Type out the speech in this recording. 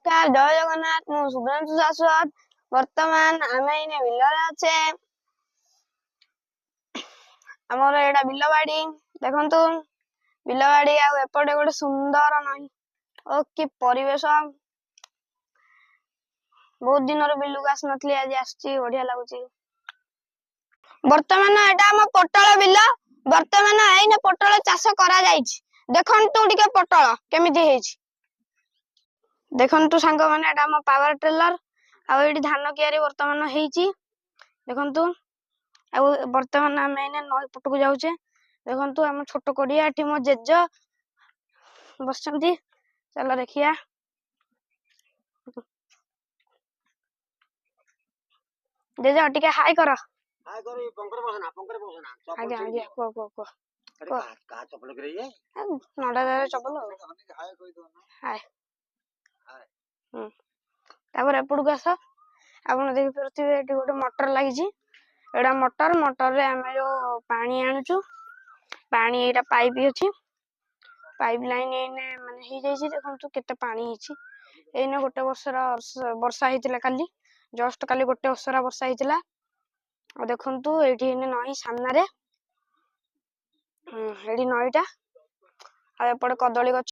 नमस्कार जय जगन्नाथ मु शुभ्रांशु शाश्वत वर्तमान आमे इने बिलरे अच्छे आमर एटा बिलबाड़ी देखंतु बिलबाड़ी आ एपटे गोटे सुंदर नई ओ कि परिवेश बहुत दिन बिलुक आस नथली आज आसची बढ़िया लागुची वर्तमान एटा हम पटल बिल वर्तमान एइने पटल चाष करा जाईछि देखंतु टिके पटल केमिति हेछि देखंतु सांग माने एटा हम पावर ट्रेलर आ एठी धान कियारी वर्तमान हेछि देखंतु आ वर्तमान हम एने नई पटको जाउछे देखंतु हम छोट कोडिया एठी मो जेज बसचंती चलो देखिया जेज टिके हाय करो आगे आगे को का चप्पल करे ये नडा दारे चप्पल हाय तापर एपडू आस आपण देखि परथिबे एठी गोटे मोटर लागिछि एडा मोटर रे हमें जो पानी आनुचु पानी एटा पाइप अछि पाइप लाइन एने माने हे जाईछि देखंतु केते पानी हिछि एने गोटे वर्षा हेतिला काली जस्ट काली गोटे वर्षरा वर्षा हेतिला आ देखंतु एठी एने नई सामना रे एडी नईटा आ एपडे कदली गछ